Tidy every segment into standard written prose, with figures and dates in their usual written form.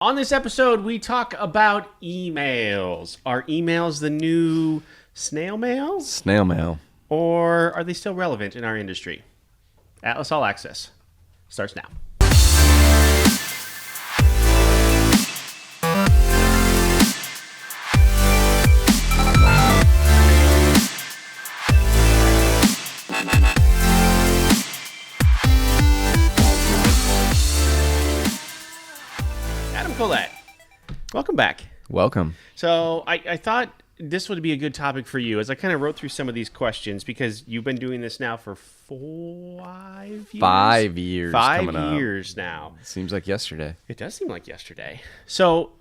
On this episode, we talk about emails. Are emails the new snail mail? Snail mail. Or are they still relevant in our industry? Atlas All Access starts now. Colette, welcome back. Welcome. So I thought this would be a good topic for you as I kind of wrote through some of these questions because you've been doing this now for 5 years? 5 years. 5 years now. Seems like yesterday. It does seem like yesterday. So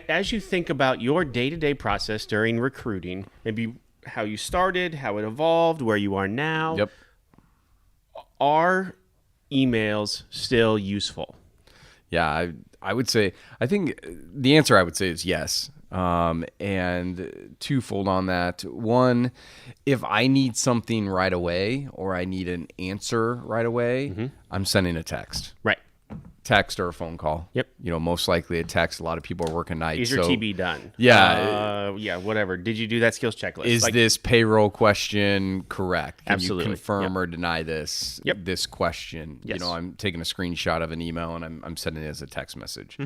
as you think about your day-to-day process during recruiting, maybe how you started, how it evolved, where you are now. Yep. Are emails still useful? Yeah, I would say, I think the answer I would say is yes. And twofold on that. One, if I need something right away or I need an answer right away, I'm sending a text. Right. Text or a phone call. Yep. You know, most likely a text. A lot of people are working nights. Is your TB done? Yeah. Yeah, whatever. Did you do that skills checklist? Is this payroll question correct? Can Absolutely. you confirm or deny this this question? Yes. You know, I'm taking a screenshot of an email and I'm sending it as a text message.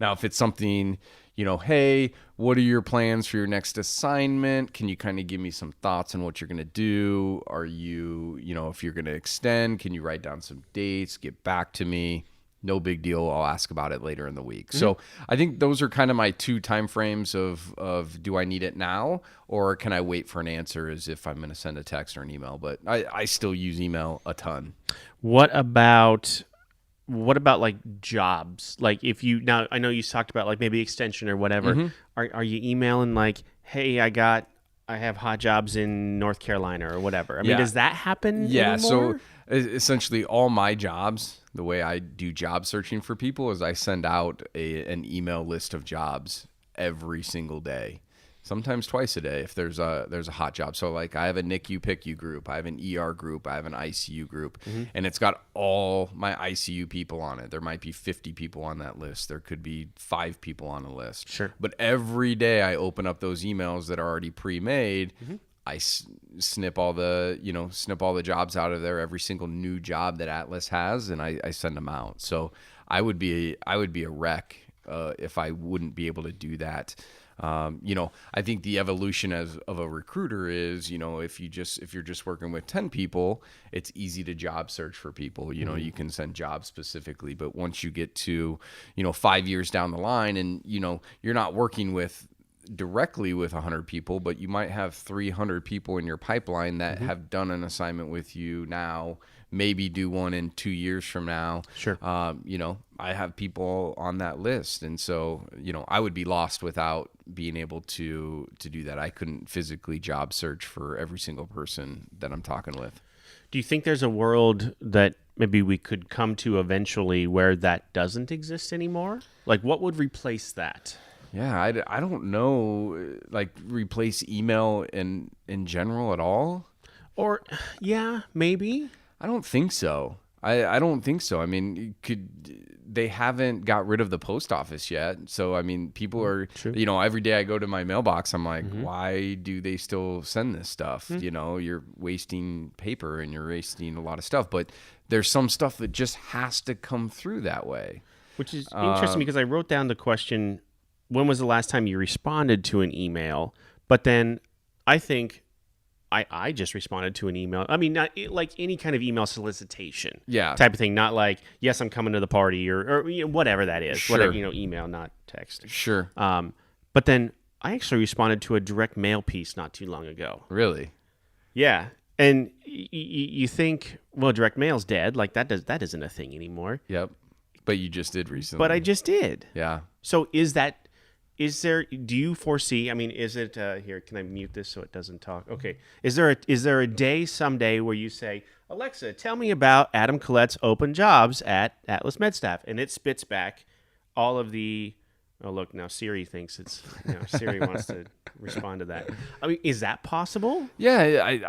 Now, if it's something, you know, hey, what are your plans for your next assignment? Can you kind of give me some thoughts on what you're going to do? Are you, you know, if you're going to extend, can you write down some dates, get back to me? No big deal. I'll ask about it later in the week. So I think those are kind of my two time frames of do I need it now or can I wait for an answer as if I'm going to send a text or an email. But I still use email a ton. What about like jobs? Like if you, now I know you talked about like maybe extension or whatever. Are you emailing like, hey, I have hot jobs in North Carolina or whatever? I mean, does that happen anymore? So essentially all my jobs, the way I do job searching for people is I send out an email list of jobs every single day, sometimes twice a day if there's a hot job. So like I have a NICU picu group, I have an ER group, I have an ICU group, and it's got all my ICU people on it. There might be 50 people on that list. There could be 5 people on a list. Sure. But every day I open up those emails that are already pre-made. I snip all the jobs out of there, every single new job that Atlas has, and I send them out. So I would be a wreck if I wouldn't be able to do that. You know, I think the evolution of a recruiter is, you know, if you're just working with 10 people, it's easy to job search for people. You know, you can send jobs specifically, but once you get to, you know, 5 years down the line and, you know, you're not working directly with 100 people, but you might have 300 people in your pipeline that have done an assignment with you now, maybe do one in 2 years from now. Sure. You know, I have people on that list. And so, you know, I would be lost without being able to do that. I couldn't physically job search for every single person that I'm talking with. Do you think there's a world that maybe we could come to eventually where that doesn't exist anymore? Like what would replace that? Yeah, I don't know, like replace email in general at all. Or, yeah, maybe. I don't think so. I don't think so. I mean, they haven't got rid of the post office yet. So, I mean, people are, you know, every day I go to my mailbox, I'm like, why do they still send this stuff? You know, you're wasting paper and you're wasting a lot of stuff. But there's some stuff that just has to come through that way. Which is interesting because I wrote down the question, when was the last time you responded to an email? But then I think I just responded to an email. I mean, not like any kind of email solicitation type of thing. Not like, yes, I'm coming to the party or you know, whatever that is. Sure. Whatever, you know, email, not text. Sure. But then I actually responded to a direct mail piece not too long ago. Really? Yeah. And you think, well, direct mail's dead. Like that isn't a thing anymore. Yep. But you just did recently. But I just did. Yeah. So do you foresee, I mean, is it, here, can I mute this so it doesn't talk? Okay. Is there a day someday where you say, Alexa, tell me about Adam Colette's open jobs at Atlas MedStaff, and it spits back all of the Oh, look, now Siri thinks Siri wants to respond to that. I mean, is that possible? Yeah,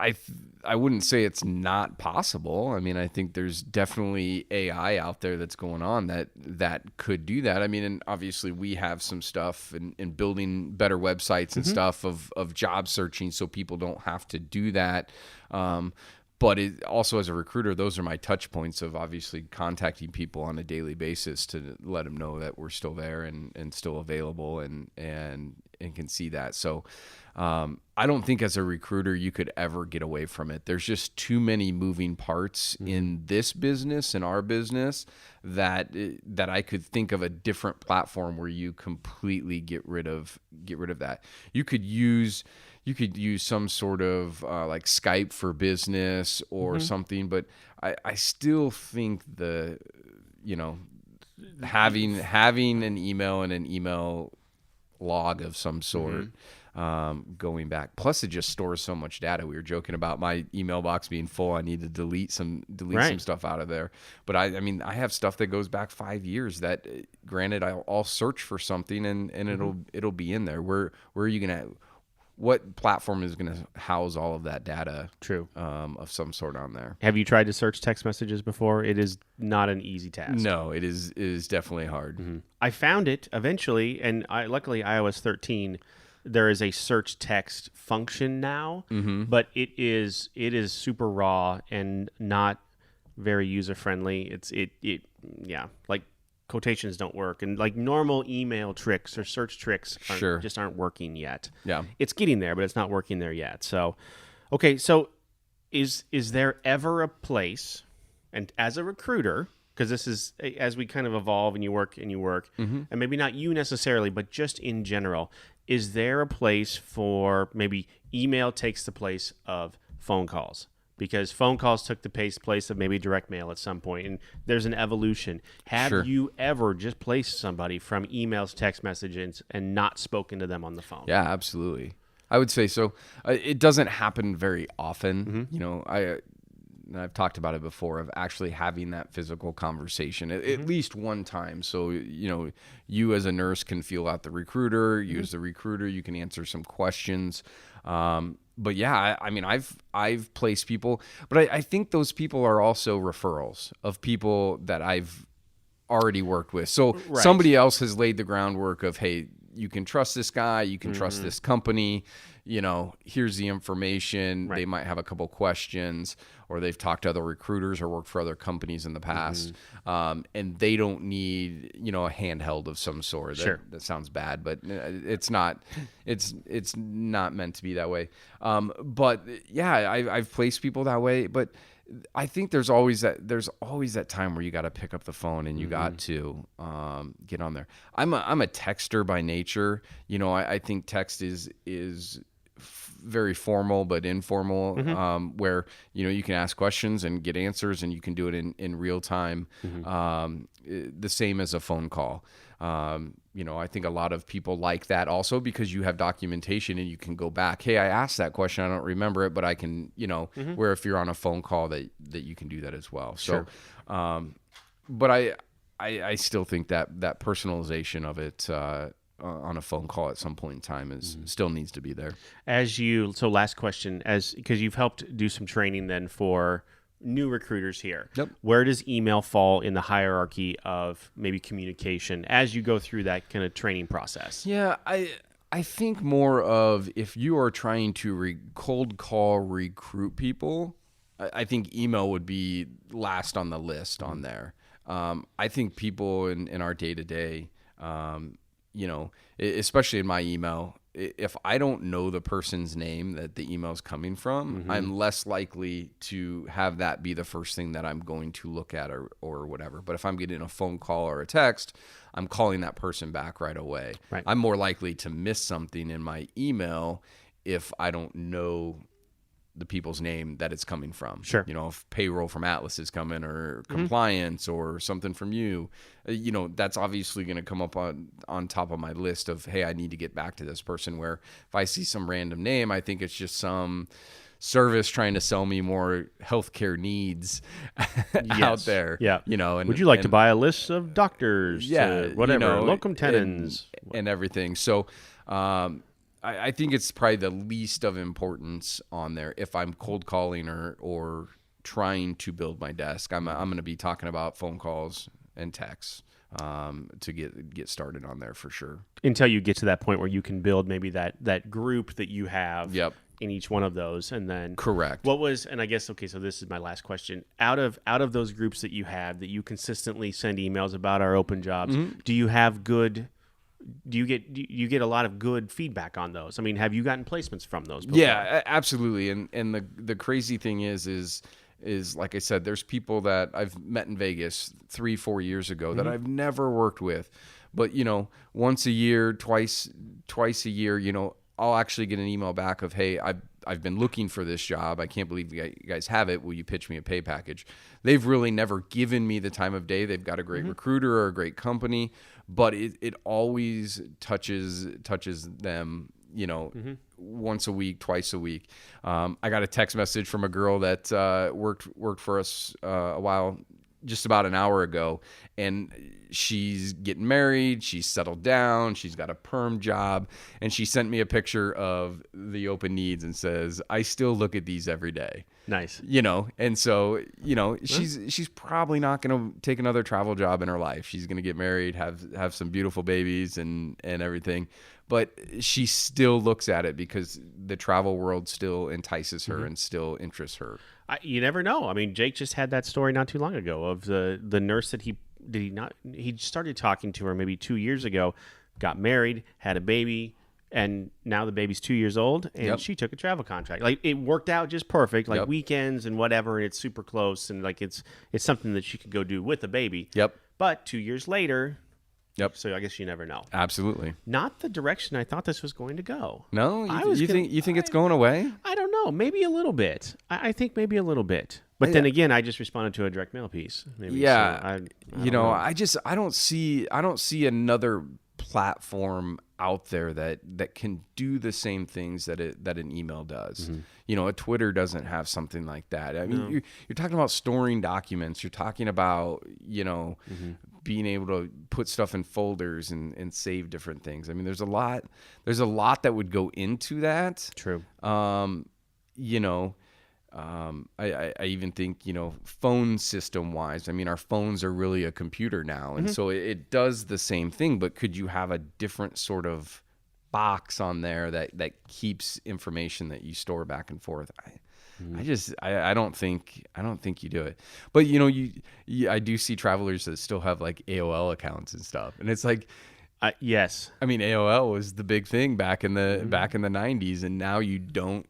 I wouldn't say it's not possible. I mean, I think there's definitely AI out there that's going on that could do that. I mean, and obviously we have some stuff in building better websites and stuff of job searching so people don't have to do that. But it also, as a recruiter, those are my touch points of obviously contacting people on a daily basis to let them know that we're still there and still available and can see that. So I don't think as a recruiter you could ever get away from it. There's just too many moving parts in this business, in our business, that I could think of a different platform where you completely get rid of that. You could use some sort of like Skype for business or something, but I still think having an email and an email log of some sort going back. Plus, it just stores so much data. We were joking about my email box being full. I need to delete some stuff out of there. But I mean, I have stuff that goes back 5 years. That, granted, I'll search for something and it'll be in there. Where are you gonna? What platform is going to house all of that data? True. Of some sort on there. Have you tried to search text messages before? It is not an easy task. No, it is definitely hard. I found it eventually, and luckily iOS 13, there is a search text function now, but it is super raw and not very user friendly. Like quotations don't work, and like normal email tricks or search tricks just aren't working yet. Yeah, it's getting there, but it's not working there yet. So, okay, so is there ever a place, and as a recruiter, because this is as we kind of evolve and you work, and maybe not you necessarily, but just in general, is there a place for maybe email takes the place of phone calls? Because phone calls took the place of maybe direct mail at some point, and there's an evolution. Have you ever just placed somebody from emails, text messages, and not spoken to them on the phone? Yeah, absolutely. I would say so. It doesn't happen very often. You know, I've talked about it before, of actually having that physical conversation at least one time. So, you know, you as a nurse can feel out the recruiter. You as the recruiter, you can answer some questions. But yeah, I mean, I've placed people, but I think those people are also referrals of people that I've already worked with. So somebody else has laid the groundwork of, hey, you can trust this guy, you can trust this company, you know, here's the information. They might have a couple questions, or they've talked to other recruiters or worked for other companies in the past. And they don't need, you know, a handheld of some sort. That sounds bad, but it's not meant to be that way. But yeah, I've placed people that way, but I think there's always that time where you got to pick up the phone and you got to get on there. I'm a texter by nature. You know, I think text is very formal but informal, where, you know, you can ask questions and get answers, and you can do it in real time. The same as a phone call. You know, I think a lot of people like that also because you have documentation and you can go back. Hey, I asked that question. I don't remember it, but I can, you know, where if you're on a phone call that you can do that as well. So, but I still think that personalization of it, on a phone call at some point in time still needs to be there. So last question, because you've helped do some training then for new recruiters here. Where does email fall in the hierarchy of maybe communication as you go through that kind of training process? Yeah, I think more of, if you are trying to cold call recruit people, I think email would be last on the list on there. I think people in our day-to-day, you know, especially in my email, if I don't know the person's name that the email's coming from, I'm less likely to have that be the first thing that I'm going to look at or whatever. But if I'm getting a phone call or a text, I'm calling that person back right away. I'm more likely to miss something in my email if I don't know the people's name that it's coming from. You know, if payroll from Atlas is coming, or compliance or something from you, you know, that's obviously going to come up on top of my list of, hey, I need to get back to this person. Where if I see some random name, I think it's just some service trying to sell me more healthcare needs out there. You know, would you like to buy a list of doctors? Whatever, you know, locum tenens. and everything. So I think it's probably the least of importance on there if I'm cold calling or trying to build my desk. I'm going to be talking about phone calls and texts to get started on there for sure. Until you get to that point where you can build maybe that group that you have Yep. in each one of those. And then Correct. what was, and I guess, okay, so this is my last question. Out of those groups that you have that you consistently send emails about our open jobs, do you have good... Do you get a lot of good feedback on those? I mean, have you gotten placements from those before? Yeah, absolutely. And the crazy thing is like I said, there's people that I've met in Vegas 3-4 years ago that I've never worked with, but once a year, twice a year, I'll actually get an email back of, hey, I've been looking for this job. I can't believe you guys have it. Will you pitch me a pay package? They've really never given me the time of day. They've got a great recruiter or a great company, but it always touches them, once a week, twice a week. I got a text message from a girl that worked for us a while, just about an hour ago, and she's getting married, she's settled down, she's got a perm job, and she sent me a picture of the open needs and says, I still look at these every day. Nice. And so, she's probably not going to take another travel job in her life. She's going to get married, have some beautiful babies and everything. But she still looks at it because the travel world still entices her and still interests her. You never know. I mean, Jake just had that story not too long ago of the nurse that he started talking to her maybe 2 years ago, got married, had a baby, and now the baby's 2 years old, and she took a travel contract. Like, it worked out just perfect, like weekends and whatever, and it's super close, and like it's something that she could go do with the baby. Yep. But 2 years later... Yep. So I guess you never know. Absolutely. Not the direction I thought this was going to go. No? You think it's going away? I don't know. Maybe a little bit. I think maybe a little bit. But then again, I just responded to a direct mail piece. Maybe. Yeah. So I don't know. I don't see another platform out there that can do the same things that an email does. A Twitter doesn't have something like that. I mean, you're talking about storing documents. You're talking about, being able to put stuff in folders and save different things. I mean, there's a lot that would go into that. True. I even think, phone system wise, I mean, our phones are really a computer now. And so it does the same thing, but could you have a different sort of box on there that keeps information that you store back and forth? I don't think you do it. But I do see travelers that still have like AOL accounts and stuff, and it's like, yes. I mean, AOL was the big thing back in the 90s, and now you don't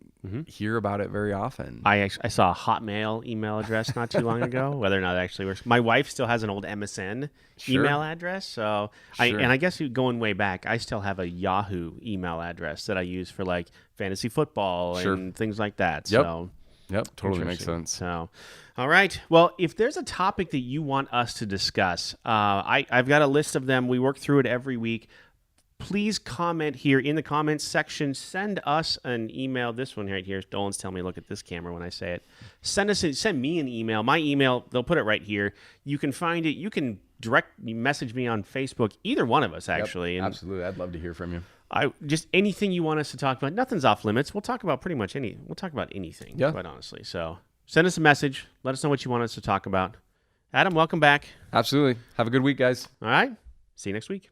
hear about it very often. I saw a Hotmail email address not too long ago. Whether or not it actually works, my wife still has an old MSN email address. So I guess going way back, I still have a Yahoo email address that I use for like fantasy football and things like that. So. Yep, totally makes sense. So, all right. Well, if there's a topic that you want us to discuss, I've got a list of them. We work through it every week. Please comment here in the comments section. Send us an email. This one right here. Dolan's telling me to look at this camera when I say it. Send me an email. My email, they'll put it right here. You can find it. You can direct message me on Facebook. Either one of us, actually. Yep, absolutely. I'd love to hear from you. Just anything you want us to talk about. Nothing's off limits. We'll talk about we'll talk about anything, quite honestly. So send us a message. Let us know what you want us to talk about. Adam, welcome back. Absolutely. Have a good week, guys. All right. See you next week.